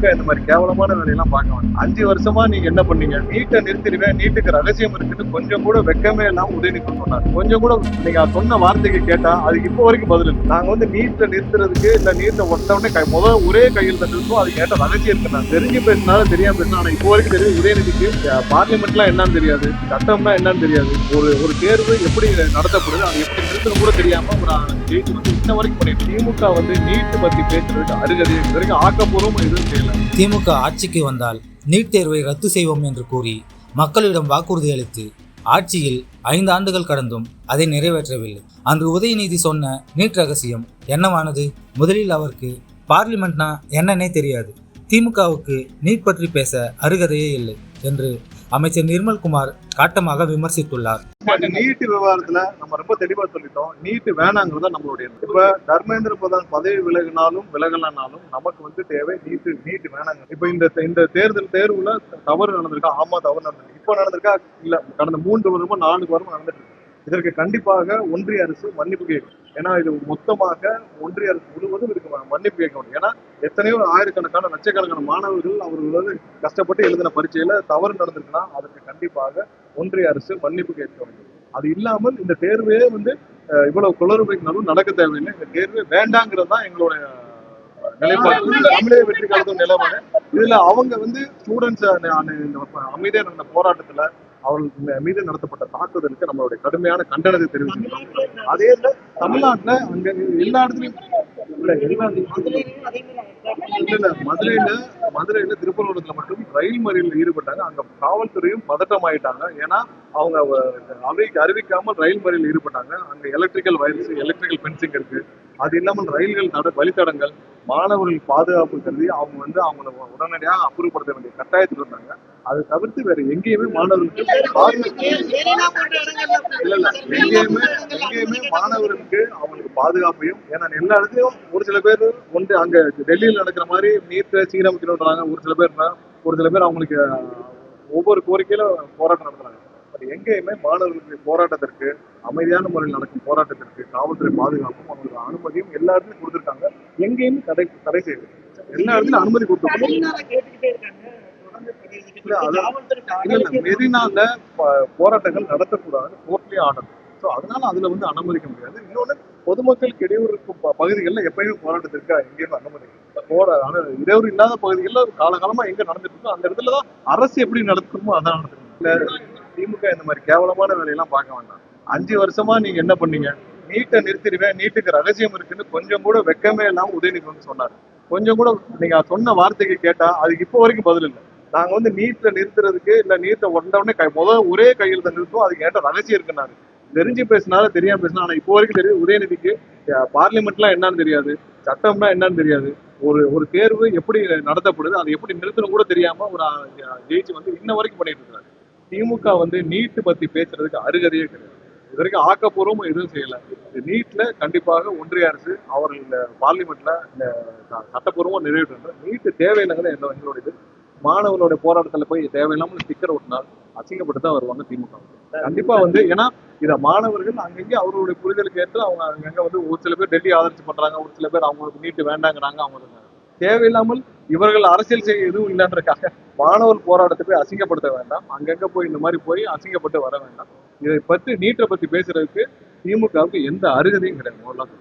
திமுக இந்த மாதிரி கேவலமான வேலையெல்லாம் பார்க்க வேண்டாம். 5 வருஷமா நீங்க என்ன பண்ணீங்க? நீட்டை நிறுத்திடுவேன், நீட்டுக்கு ரகசியம் இருக்குன்னு கொஞ்சம் கூட வெக்கமே இல்லாம உதயநிதி சொன்னார். கொஞ்சம் கூட நீங்க சொன்ன வார்த்தைக்கு கேட்டா அதுக்கு இப்போ வரைக்கும் பதில் இல்லை. நாங்க வந்து நீட்டை நிறுத்துறதுக்கு இல்ல நீட்டை ஒட்டவுடனே முதல் ஒரே கையில் நிறுத்தும், அது கேட்ட ரகசியம் இருக்கு. நான் தெரிஞ்சு பேசினாலும் தெரியாம பேசினா, ஆனா இப்போ வரைக்கும் தெரியும் உதயநிதிக்கு பார்லிமெண்ட்லாம் என்னன்னு தெரியாது, சட்டம்னா என்னன்னு தெரியாது, ஒரு தேர்வு எப்படி நடத்தப்படுது அது எப்படி நிறுத்தணும் கூட தெரியாம ஒரு ஜெயிச்சு வந்து இன்ன வரைக்கும் பண்ணிட்டு திமுக வந்து நீட்டு பத்தி பேசுறதுக்கு அருகதை இது வரைக்கும் ஆக்கப்பூர்வமா எதுவும் செய்யல. திமுக ஆட்சிக்கு வந்தால் நீட் தேர்வை ரத்து செய்வோம் என்று கூறி மக்களிடம் வாக்குறுதி அளித்து ஆட்சியில் 5 ஆண்டுகள் கடந்தும் அதை நிறைவேற்றவில்லை. அன்று உதயநிதி சொன்ன நீட் ரகசியம் என்னவானது? முதலில் அவருக்கு பார்லிமெண்ட்னா என்னன்னே தெரியாது, திமுகவுக்கு நீட் பற்றி பேச அருகதையே இல்லை என்று அமைச்சர் நிர்மல்குமார் காட்டமாக விமர்சித்துள்ளார். நீட் விவகாரத்துல நம்ம ரொம்ப தெளிவா சொல்லிட்டோம், நீட் வேணாங்கிறதா நம்மளுடைய. இப்ப தர்மேந்திர பிரதான் பதவி விலகலனாலும் நமக்கு வந்து தேவை நீட் வேணாங்க. இப்ப இந்த தேர்வுல தவறு நடந்திருக்கா? ஆமா, தவறு நடந்திருக்கு. இப்ப நடந்திருக்கா? இல்ல, கடந்த 3 வருடமா 4 வருடம் நடந்துட்டு இருக்கு. இதற்கு கண்டிப்பாக ஒன்றிய அரசு மன்னிப்பு கேட்கும். ஏன்னா இது மொத்தமாக ஒன்றிய அரசு முழுவதும் இருக்கு மன்னிப்பு கேட்க முடியும். ஏன்னா எத்தனையோ ஆயிரக்கணக்கான லட்சக்கணக்கான மாணவர்கள் அவர்கள் வந்து கஷ்டப்பட்டு எழுதின பரீட்சையில தவறு நடந்திருக்குன்னா அதற்கு கண்டிப்பாக ஒன்றிய அரசு மன்னிப்பு கேட்க வேண்டும். அது இல்லாமல் இந்த தேர்வே வந்து இவ்வளவு குளறுபடினாலும் நடக்க தேவையில்லை. இந்த தேர்வே வேண்டாங்கிறது தான் எங்களுடைய நிலைப்பாடு. தமிழக வெற்றி கழகம் நிலைப்பாடு. இதுல அவங்க வந்து ஸ்டூடெண்ட்ஸ் அமைதியா நடந்த போராட்டத்துல அவர்கள் மீது நடத்தப்பட்ட தாக்குதலுக்கு நம்மளுடைய கடுமையான கண்டனத்தை தெரிவிச்சிருக்கோம். அதே தமிழ்நாட்டுல அங்க எல்லா இடத்துலயும் மதுரையில திருப்பரங்குன்றத்துல மட்டும் ரயில் மறியலில் ஈடுபட்டாங்க. அங்க காவல்துறையும் பதட்டமாயிட்டாங்க. ஏன்னா அவங்க அறிவிக்காமல் ரயில் மறியலில் ஈடுபட்டாங்க. அங்க எலக்ட்ரிக்கல் வயர்ஸ், எலக்ட்ரிக்கல் பென்சிங் இருக்கு. அது இல்லாமல் ரயில்கள் வழித்தடங்கள், மாணவர்கள் பாதுகாப்பு கருதி அவங்க வந்து அவங்களை உடனடியாக அப்புறப்படுத்த வேண்டிய கட்டாயத்தில் இருந்தாங்க. அதை தவிர்த்து வேற எங்கேயுமே மாணவர்களுக்கு எங்கேயுமே மாணவர்களுக்கு அவங்களுக்கு பாதுகாப்பையும், ஏன்னா எல்லா இடத்துலயும் ஒரு சில பேர் ஒன்று அங்க டெல்லியில் நடக்கிற மாதிரி நீட்டை சீரமைக்கணுன்றாங்க. ஒரு சில பேர் அவங்களுக்கு ஒவ்வொரு கோரிக்கையில போராட்டம் நடத்துறாங்க. பட் எங்கேயுமே மாணவர்களுடைய போராட்டத்திற்கு, அமைதியான முறையில் நடக்கும் போராட்டத்திற்கு காவல்துறை பாதுகாப்பும் அவங்களுக்கு அனுமதியும் எல்லா இடத்துலையும் கொடுத்துருக்காங்க. எங்கேயுமே தடை செய்யுது. எல்லா இடத்துலையும் அனுமதி கொடுத்துருக்காங்க. மெரினால போராட்டங்கள் நடத்தக்கூடாது, கோர்ட்லயே ஆர்டர். ஸோ அதனால அதுல வந்து அனுமதிக்க முடியாது. இன்னொன்னு, பொதுமக்களுக்கு இடையூறு இருக்கும் பகுதிகளில் எப்பயுமே போராட்டத்திற்கு எங்கேயுமே அனுமதிக்கும். இடையூறு இல்லாத பகுதிகளில் காலகாலமா எங்க நடந்துட்டு இருக்கோ அந்த இடத்துலதான் அரசு எப்படி நடத்தணுமோ அதான் நடத்தணும். திமுக இந்த மாதிரி கேவலமான வேலையெல்லாம் பார்க்க வேண்டாம். 5 வருஷமா நீங்க என்ன பண்ணீங்க? நீட்டை நிறுத்திடுவேன், நீட்டுக்கு ரகசியம் இருக்குன்னு கொஞ்சம் கூட வெக்கமே இல்லாம உதயநிதி வந்து சொன்னார். கொஞ்சம் கூட நீங்க சொன்ன வார்த்தைக்கு கேட்டா அதுக்கு இப்போ வரைக்கும் பதில் இல்லை. நாங்க வந்து நீட்டை நிறுத்துறதுக்கு இல்ல நீட்டை உடனே முதல் ஒரே கையில் நிறுத்தும், அதுக்கு கேட்ட ரகசியம் இருக்குன்னாரு. தெரிஞ்சு பேசினாலும் தெரியாம பேசினா, ஆனா இப்போ வரைக்கும் தெரியும் உதயநிதிக்கு பார்லிமெண்ட்லாம் என்னன்னு தெரியாது, சட்டம்னா என்னன்னு தெரியாது, ஒரு தேர்வு எப்படி நடத்தப்படுது அது எப்படி நிறுத்தணும் கூட தெரியாம ஒரு ஜெயிச்சு வந்து இன்ன வரைக்கும் பண்ணிட்டு இருக்காரு. திமுக வந்து நீட்டு பத்தி பேசுறதுக்கு அருகதையே கிடையாது. இது வரைக்கும் ஆக்கப்பூர்வமா எதுவும் செய்யல. நீட்ல கண்டிப்பாக ஒன்றிய அரசு அவர்கள் பார்லிமெண்ட்ல சட்டப்பூர்வமா நிறைவேற்ற நீட்டு தேவையில்லைங்கிறது எங்களோட இது. மாணவர்களோட போராட்டத்துல போய் தேவையில்லாமல் ஸ்டிக்கர் ஒட்டினால் அசிங்கப்பட்டு தான் வருவாங்க திமுக. கண்டிப்பா வந்து, ஏன்னா இத மாணவர்கள் அங்கங்கே அவர்களுடைய புரிதலுக்கு ஏற்று அவங்க அங்கங்க வந்து ஒரு சில பேர் டெல்லி ஆதரிச்சு பண்றாங்க, ஒரு சில பேர் அவங்களுக்கு நீட்டு வேண்டாங்கிறாங்க. அவங்களுக்கு தேவையில்லாமல் இவர்கள் அரசியல் செய்ய எதுவும் இல்லைன்றக்காக மாணவர் போராட்டத்தை போய் அசிங்கப்படுத்த வேண்டாம். அங்கங்க போய் இந்த மாதிரி போய் அசிங்கப்பட்டு வர வேண்டாம். இதை பத்தி நீட்டை பத்தி பேசுறதுக்கு திமுகவுக்கு எந்த அருகதையும் கிடையாது.